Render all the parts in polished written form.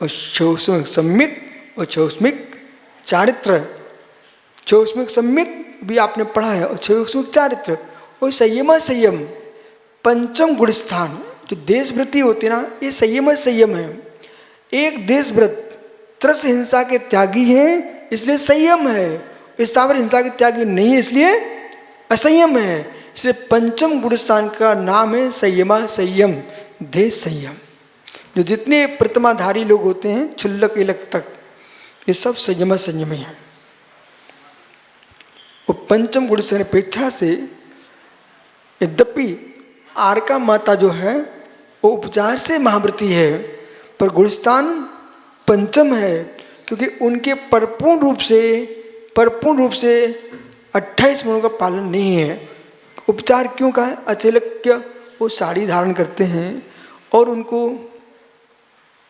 और चौस्मिक सम्यक और चौस्मिक चारित्र। चौस्मिक सम्यक भी आपने पढ़ा है और चौस्मिक चारित्र और संयम संयम पंचम गुण स्थान। जो देशव्रति होते ना ये संयम संयम है। एक देशव्रत त्रस हिंसा के त्यागी है इसलिए संयम है, स्थावर हिंसा के त्यागी नहीं है इसलिए असंयम है। इसलिए पंचम गुण स्थान का नाम है संयमा संयम देश संयम। जो जितने प्रतिमाधारी लोग होते हैं क्षुल्लक इलक तक ये सब संयम संयमी है। और पंचम गुण स्थान अपेक्षा से यद्यपि आरका माता जो है वो उपचार से महाव्रती है पर गुणस्थान पंचम है क्योंकि उनके परिपूर्ण रूप से 28 गुणों का पालन नहीं है। उपचार क्यों कहा है? अचेलक्य वो साड़ी धारण करते हैं और उनको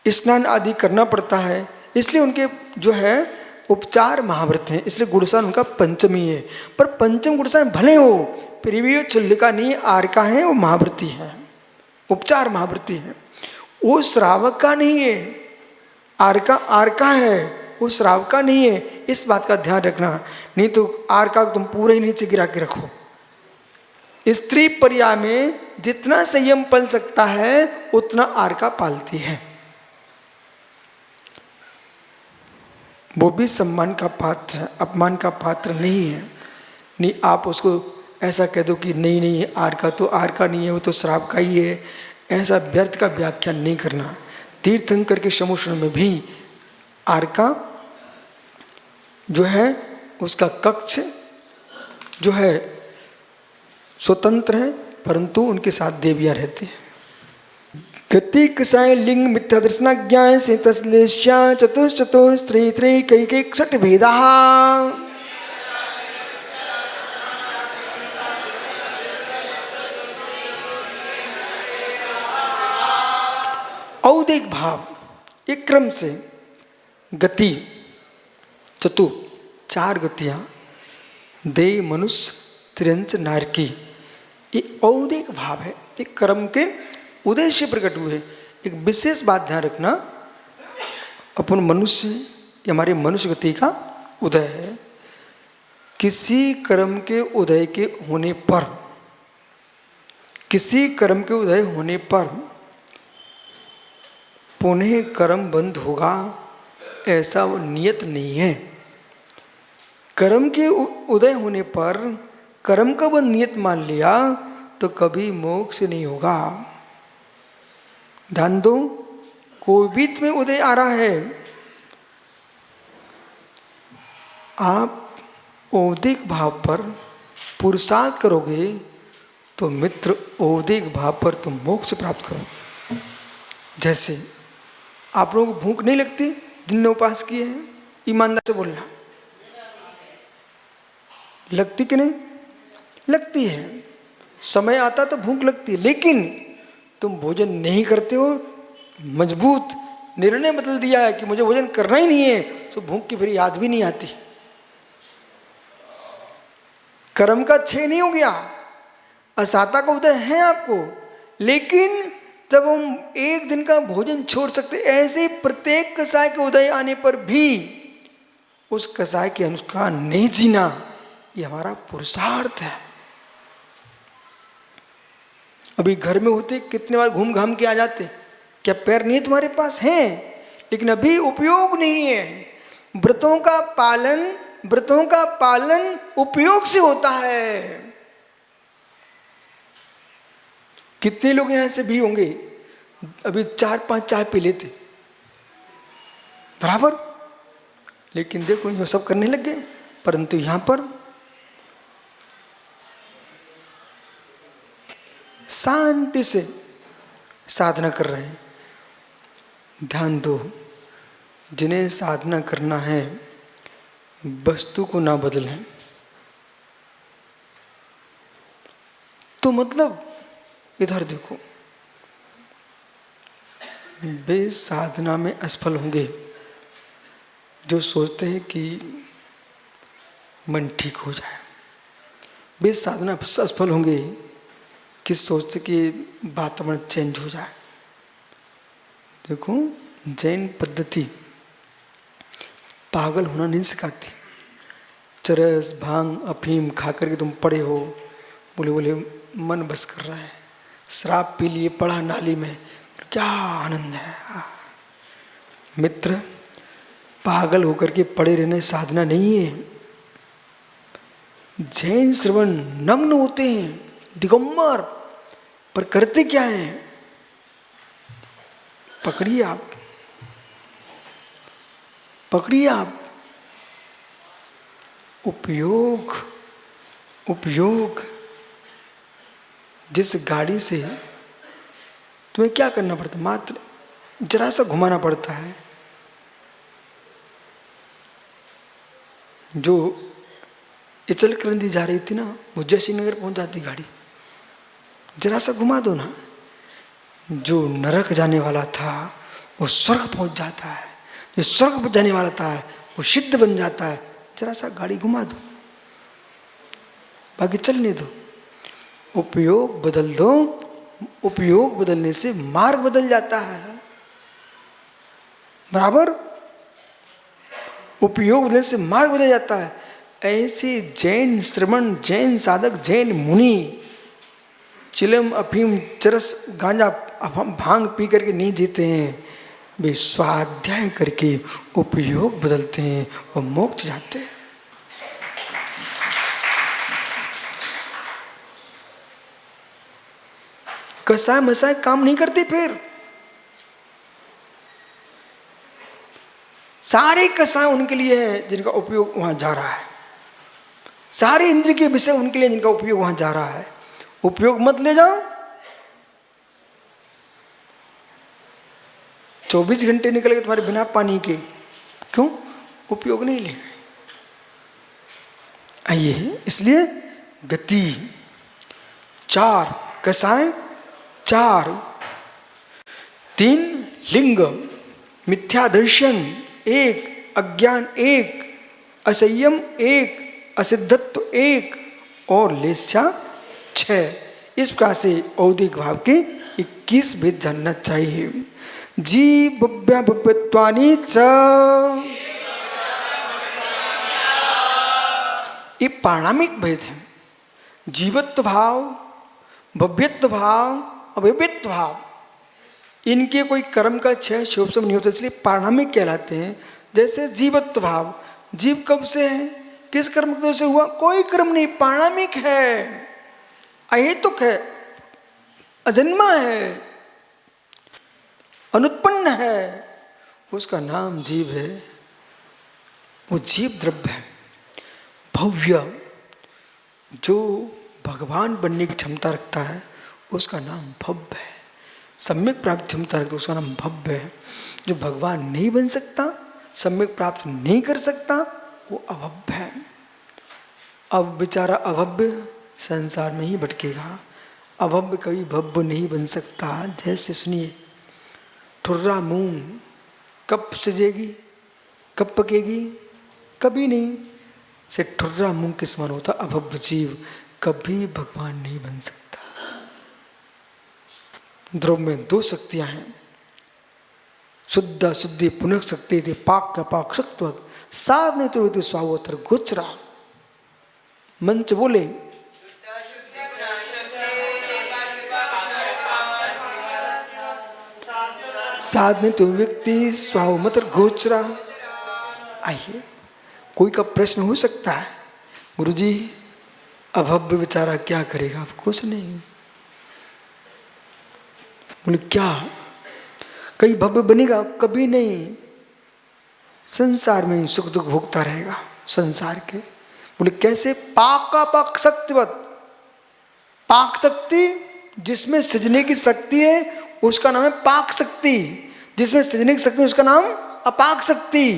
स्नान आदि करना पड़ता है इसलिए उनके जो है उपचार महाव्रत हैं, इसलिए गुणस्थान उनका पंचमी है। पर पंचम गुणस्थान भले हो फिर भी वो चुल्लिका नहीं आरका है, वो महाव्रती है, उपचार महाव्रती है। वो श्रावक का नहीं है, आरका है, वो श्रावक का नहीं है। इस बात का ध्यान रखना, नहीं तो आरका को तुम पूरे ही नीचे गिरा के रखो। स्त्री पर्याय में जितना संयम पल सकता है उतना आरका पालती है। वो भी सम्मान का पात्र है, अपमान का पात्र नहीं है। नहीं आप उसको ऐसा कह दो कि नहीं नहीं आरका तो आरका नहीं है, वो तो श्राप का ही है, ऐसा व्यर्थ का व्याख्यान नहीं करना। तीर्थंकर के समूषण में भी आरका जो है उसका कक्ष जो है स्वतंत्र है परंतु उनके साथ देवियां रहती हैं। गति कसाय लिंग मिथ्या दर्शनाज्ञा से तस्लेश्या चतुश्चतु स्त्री त्री कई कई क्षट भेदा। औदिक भाव एक क्रम से गति चतु 4 गतियां दे मनुष्य त्रियंच नारकी, ये औदिक भाव है। एक कर्म के उदय से प्रकट हुए। एक विशेष बात ध्यान रखना, अपन मनुष्य ये हमारे मनुष्य गति का उदय है। किसी कर्म के उदय के होने पर, किसी कर्म के उदय होने पर पुनः कर्म बंद होगा ऐसा वो नियत नहीं है। कर्म के उदय होने पर कर्म का बंद नियत मान लिया तो कभी मोक्ष नहीं होगा। ध्यान दो, कोई भी में उदय आ रहा है, आप औदिक भाव पर पुरुषार्थ करोगे तो मित्र औदिक भाव पर तुम मोक्ष प्राप्त करोगे। जैसे आप लोगों को भूख नहीं लगती, दिन में उपास किए हैं, ईमानदार से बोलना, लगती कि नहीं? लगती है। समय आता तो भूख लगती है, लेकिन तुम भोजन नहीं करते हो, मजबूत निर्णय बदल दिया है कि मुझे भोजन करना ही नहीं है, तो भूख की फिर याद भी नहीं आती। कर्म का क्षय नहीं हो गया, असाता का उदय है आपको, लेकिन जब हम एक दिन का भोजन छोड़ सकते, ऐसे प्रत्येक कसाय के उदय आने पर भी उस कसाय के अनुसार नहीं जीना, ये हमारा पुरुषार्थ है। अभी घर में होते कितने बार घूम घाम के आ जाते, क्या पैर नहीं तुम्हारे पास हैं? लेकिन अभी उपयोग नहीं है। व्रतों का पालन उपयोग से होता है। कितने लोग यहां से भी होंगे अभी 4-5 चाय पी लेते बराबर, लेकिन देखो ये सब करने लग गए, परंतु यहां पर शांति से साधना कर रहे हैं। ध्यान दो, जिन्हें साधना करना है वस्तु को ना बदलें, तो मतलब इधर देखो, वे साधना में असफल होंगे जो सोचते हैं कि मन ठीक हो जाए। वे साधना असफल होंगे कि सोचते कि वातावरण चेंज हो जाए। देखो जैन पद्धति पागल होना नहीं सिखाती। चरस भांग अफीम खा करके तुम पड़े हो, बोले बोले मन बस कर रहा है, शराब पी लिए पड़ा नाली में, क्या आनंद है। मित्र, पागल होकर के पड़े रहने साधना नहीं है। जैन श्रवण नग्न होते हैं, दिगंबर, पर करते क्या है? पकड़िए आप, पकड़िए आप। उपयोग, उपयोग। जिस गाड़ी से तुम्हें क्या करना पड़ता, मात्र जरा सा घुमाना पड़ता है। जो इचल करंजी जा रही थी ना, वो जयसिंह नगर पहुंच जाती गाड़ी, जरा सा घुमा दो ना। जो नरक जाने वाला था वो स्वर्ग पहुंच जाता है, जो स्वर्ग जाने वाला था वो सिद्ध बन जाता है। जरा सा गाड़ी घुमा दो, बाकी चलने दो। उपयोग बदल दो, उपयोग बदलने से मार्ग बदल जाता है। बराबर, उपयोग बदलने से मार्ग बदल जाता है। ऐसे जैन श्रमण, जैन साधक, जैन मुनि चिलम अफीम चरस गांजा भांग पी करके नहीं जीते हैं, वे स्वाध्याय करके उपयोग बदलते हैं और मोक्ष जाते हैं। कसाय मसाय काम नहीं करते, फिर सारे कसाय उनके लिए है जिनका उपयोग वहां जा रहा है। सारे इंद्रिय के विषय उनके लिए जिनका उपयोग वहां जा रहा है। उपयोग मत ले जाओ। 24 घंटे निकल गए तुम्हारे बिना पानी के, क्यों? उपयोग नहीं ले गए। आइए, इसलिए गति 4, कसाय 4, 3 लिंग, मिथ्या दर्शन 1, अज्ञान 1, असंयम 1, असिद्धत्व 1 और लेस्या 6। इस प्रकार से औदिक भाव के 21 भेद जानना चाहिए। जी भव्या भव्यत्वानि च, ये पारणामिक भेद है। जीवत्व भाव, भव्यत्व भाव, अभव्यत्व भाव, इनके कोई कर्म का क्षय शोभसम नहीं होता, इसलिए पारणामिक कहलाते हैं। जैसे जीवत्व भाव, जीव कब से है, किस कर्म की वजह से हुआ? कोई कर्म नहीं, पारणामिक है, अहेतुक है, अजन्मा है, अनुत्पन्न है, उसका नाम जीव है। वो जीव द्रव्य है। भव्य, जो भगवान बनने की क्षमता रखता है उसका नाम भव्य है। सम्यक प्राप्त क्षमता रखता है उसका नाम भव्य है। जो भगवान नहीं बन सकता, सम्यक प्राप्त नहीं कर सकता, वो अभव्य है। अब बेचारा अभव्य संसार में ही भटकेगा। अभव्य कभी भव्य नहीं बन सकता। जैसे सुनिए, ठुर्रा मूंग कब सजेगी, कब पकेगी? कभी नहीं। से ठुर्रा मूंग के समान होता अभव्य जीव, कभी भगवान नहीं बन सकता। ध्रुव में 2 शक्तियां हैं, शुद्ध शुद्धि पुनः शक्ति थी, पाक का पाक सत्व, साधने तो स्वावोत्तर गोचरा। मंच बोले, साधने तो व्यक्ति स्वावमतर गोचरा। आइए, कोई का प्रश्न हो सकता है, गुरुजी अभव्य बेचारा क्या करेगा? अब कुछ नहीं। बोले क्या कहीं भव्य बनेगा? कभी नहीं। संसार में सुख दुख भोगता रहेगा संसार के। बोले कैसे? पाक का पाक शक्तिवत। पाक शक्ति, जिसमें सृजने की शक्ति है उसका नाम है पाक शक्ति, जिसमें सृजने की शक्ति है उसका नाम अपाक शक्ति।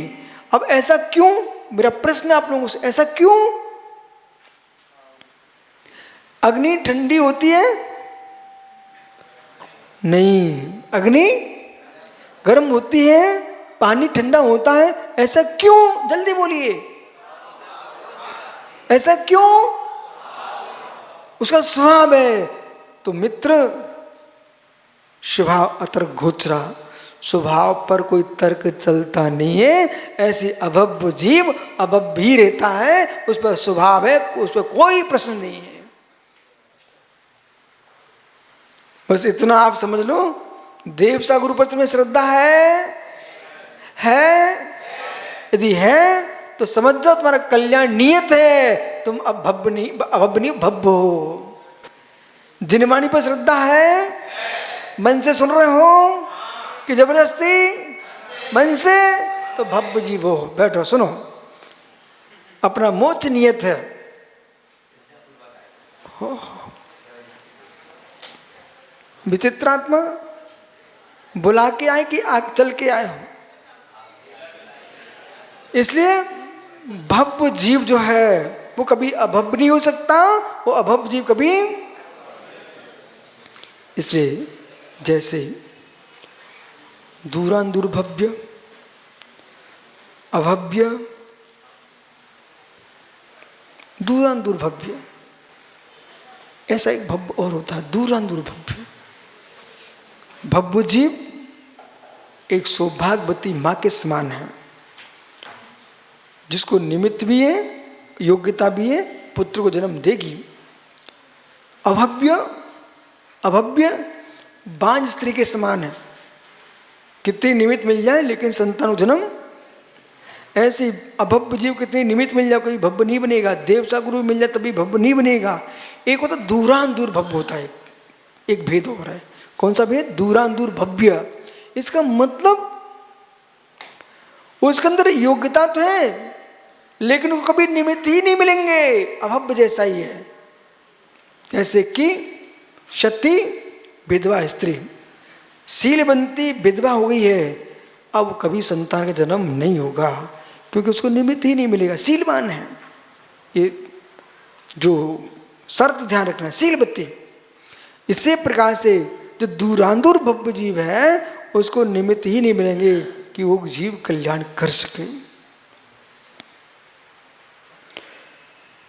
अब ऐसा क्यों? मेरा प्रश्न आप लोगों से, ऐसा क्यों? अग्नि ठंडी होती है? नहीं। अग्नि गर्म होती है, पानी ठंडा होता है, ऐसा क्यों? जल्दी बोलिए, ऐसा क्यों? उसका स्वभाव है। तो मित्र, स्वभाव अतर गोचरा, स्वभाव पर कोई तर्क चलता नहीं है। ऐसी अभव्य जीव अभव्य ही रहता है, उस पर स्वभाव है, उस पर कोई प्रश्न नहीं है। बस इतना आप समझ लो, देव सा गुरु पर तुम्हें श्रद्धा है? यदि है तो समझ जाओ तुम्हारा कल्याण नियत है, तुम अब भव्य नहीं भव्य हो। जिनवाणी पर श्रद्धा है? मन से सुन रहे हो कि जबरदस्ती? मन से? तो भव्य जीव हो। बैठो सुनो, अपना मोक्ष नियत है। विचित्रात्मा बुला के आए कि चल के आए हो? इसलिए भव्य जीव जो है वो कभी अभव्य नहीं हो सकता, वो अभव्य जीव कभी। इसलिए जैसे दूरांदूर भव्य, अभव्य, दूरांदूर भव्य, ऐसा एक भव्य और होता है, दूरांदूर भव्य। भव्य जीव एक सौभाग्यवती मां के समान है, जिसको निमित्त भी है, योग्यता भी है, पुत्र को जन्म देगी। अभव्य बांझ स्त्री के समान है, कितनी निमित्त मिल जाए लेकिन संतान को जन्म। ऐसी अभव्य जीव कितनी निमित्त मिल जाए कोई भव्य नहीं बनेगा। देव सा गुरु मिल जाए तभी भव्य नहीं बनेगा। एक होता दूरांदूर भव्य होता है, एक भेद हो रहा है। कौन सा भेद? दूरांदूर भव्य। इसका मतलब उसके अंदर योग्यता तो है लेकिन वो कभी निमित्त ही नहीं मिलेंगे, अभव्य जैसा ही है। जैसे कि सती विधवा स्त्री, शीलवंती विधवा हो गई है, अब कभी संतान का जन्म नहीं होगा क्योंकि उसको निमित्त ही नहीं मिलेगा, शीलवान है। ये जो शर्त ध्यान रखना, शीलवती। इसी प्रकार से जो दूरांदूर भव्य जीव है उसको निमित्त ही नहीं मिलेंगे कि वो जीव कल्याण कर सके।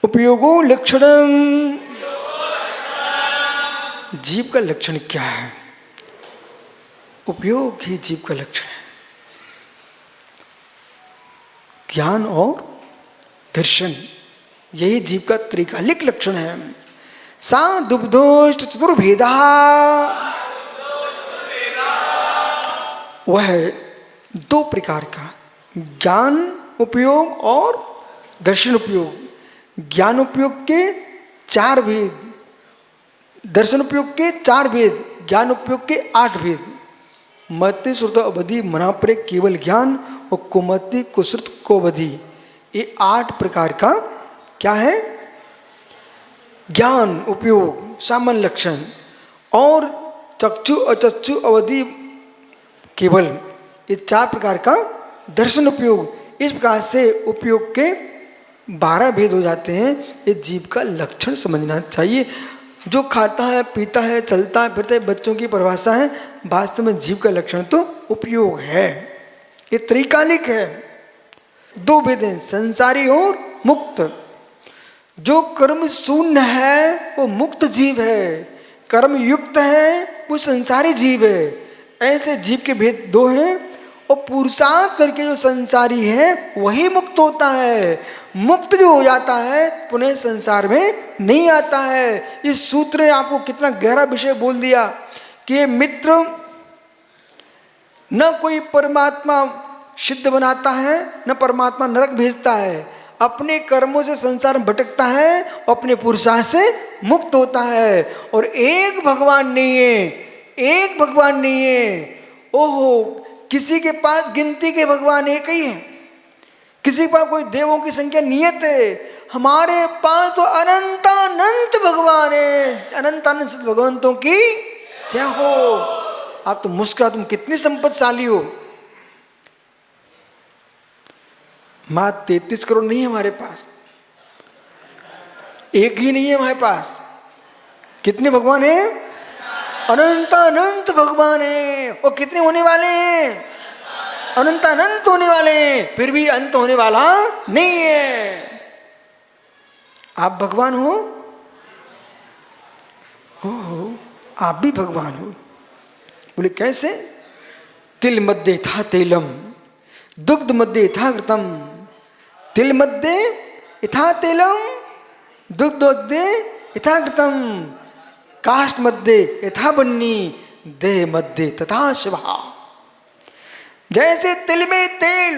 उपयोगो लक्षणम, जीव का लक्षण क्या है? उपयोग ही जीव का लक्षण है। ज्ञान और दर्शन, यही जीव का त्रिकालिक लक्षण है। सा दुग्धोष्ट चतुर्भेदा, वह दो प्रकार का ज्ञान उपयोग और दर्शन उपयोग। ज्ञान उपयोग के 4 भेद, दर्शन उपयोग के 4 भेद, ज्ञान उपयोग के 8 भेद। मति श्रुत अवधि मनापरे केवल ज्ञान और कुमति कुश्रुत को अवधि, ये 8 प्रकार का क्या है? ज्ञान उपयोग सामान्य लक्षण, और चक्षु अचक्षु अवधि केवल, ये 4 प्रकार का दर्शन उपयोग। इस प्रकार से उपयोग के 12 भेद हो जाते हैं। ये जीव का लक्षण समझना चाहिए। जो खाता है, पीता है, चलता है, फिरता है, बच्चों की परिभाषा है, वास्तव में जीव का लक्षण तो उपयोग है। ये त्रिकालिक है। 2 भेद हैं, संसारी और मुक्त। जो कर्म शून्य है वो मुक्त जीव है, कर्म युक्त है वो संसारी जीव है। ऐसे जीव के भेद 2 हैं। और पुरुषार्थ करके जो संसारी है वही मुक्त होता है। मुक्त जो हो जाता है पुनः संसार में नहीं आता है। इस सूत्र ने आपको कितना गहरा विषय बोल दिया कि मित्र न कोई परमात्मा सिद्ध बनाता है, न परमात्मा नरक भेजता है। अपने कर्मों से संसार में भटकता है, अपने पुरुषार्थ से मुक्त होता है। और एक भगवान नहीं है, एक भगवान नहीं है। ओहो, किसी के पास गिनती के भगवान एक ही है, किसी के पास कोई देवों की संख्या नियत है। हमारे पास तो अनंतानंत भगवान है। अनंतानंत भगवंतों की जय हो। आप तो मुस्कुरा, तुम कितनी संपत्तिशाली हो। मां 33 करोड़ नहीं है हमारे पास, एक ही नहीं है हमारे पास। कितने भगवान हैं? अनंतानंत भगवान है। और कितने होने वाले हैं? अनंतानंत होने वाले हैं। फिर भी अंत होने वाला नहीं है। आप भगवान हो, आप भी भगवान हो। बोले कैसे? तिल मध्ये यथा तेलम, दुग्ध मध्ये यथा घृतम। तिल मध्ये यथा तेलम, दुग्ध मध्ये यथा घृतम, काष्ठ मध्ये यथा बन्नी, देह मध्ये तथा शिवा। जैसे तिल में तेल,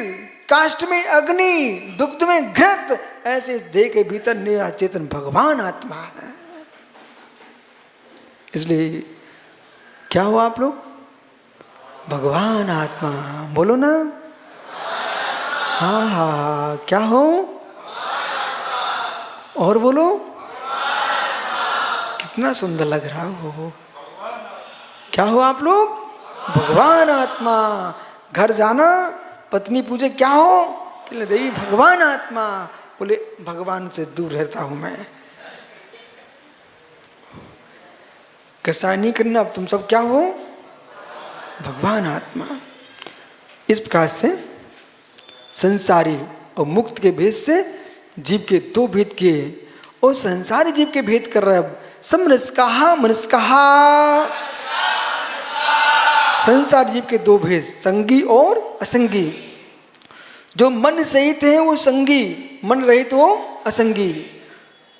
काष्ठ में अग्नि, दुग्ध में घृत, ऐसे देह के भीतर निराचेतन चेतन भगवान आत्मा है। इसलिए क्या हो आप लोग? भगवान आत्मा। बोलो ना, हाँ हाँ, क्या हो? और बोलो, कितना सुंदर लग रहा हो। क्या हो आप लोग? भगवान आत्मा। घर जाना, पत्नी पूछे क्या हो, कि देवी भगवान आत्मा। बोले भगवान से दूर रहता हूं मैं। कैसा नहीं करना, अब तुम सब क्या हो? भगवान आत्मा। इस प्रकार से संसारी और मुक्त के भेद से जीव के दो भेद किए, और संसारी जीव के भेद कर रहा है समनस्काहा मनस्काहा। संसार जीव के दो भेद, संगी और असंगी। जो मन सहित है वो संगी, मन रहित वो असंगी।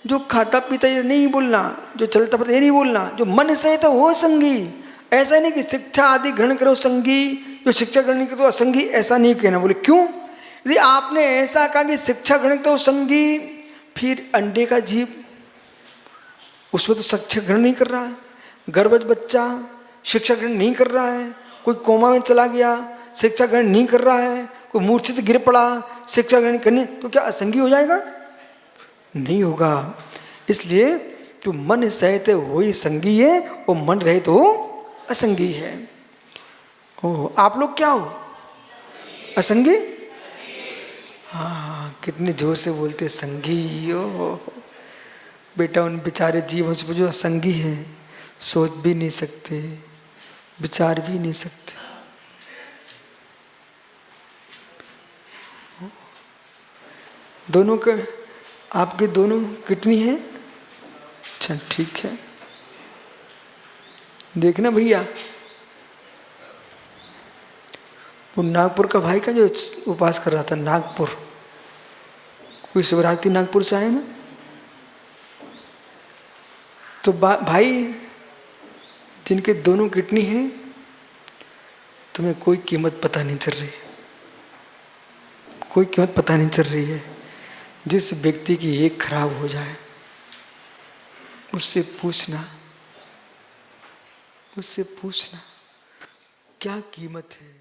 जो खाता पीता ये नहीं बोलना, जो चलता फिरता ये नहीं बोलना, जो मन सहित है वो संगी। ऐसा नहीं कि शिक्षा आदि ग्रहण करो संगी, जो शिक्षा ग्रहण करो असंगी, ऐसा नहीं कहना। बोले क्यों? यदि आपने ऐसा कहा कि शिक्षा ग्रहण करो संगी, फिर अंडे का जीव, उसमें तो शिक्षा ग्रहण नहीं कर रहा है। गर्भवत बच्चा शिक्षा ग्रहण नहीं कर रहा है। कोई कोमा में चला गया, शिक्षा ग्रहण नहीं कर रहा है। कोई मूर्छित गिर पड़ा, शिक्षा ग्रहण करनी, तो क्या असंगी हो जाएगा? नहीं होगा। इसलिए जो मन सहित है वही संगी है, और मन रहित हो असंगी है। ओ, आप लोग क्या हो? असंगी? हाँ, कितने जोर से बोलते संगी। ओ बेटा, उन बेचारे जीवों से जो असंगी है, सोच भी नहीं सकते, विचार भी नहीं सकते। दोनों के, आपके दोनों कितनी है? अच्छा ठीक है। देखना भैया, वो नागपुर का भाई का जो उपास कर रहा था, नागपुर, कोई शिवरात्रि नागपुर से आए ना, तो भाई जिनके दोनों किडनी हैं, तुम्हें कोई कीमत पता नहीं चल रही है, कोई कीमत पता नहीं चल रही है। जिस व्यक्ति की एक खराब हो जाए, उससे पूछना, उससे पूछना क्या कीमत है।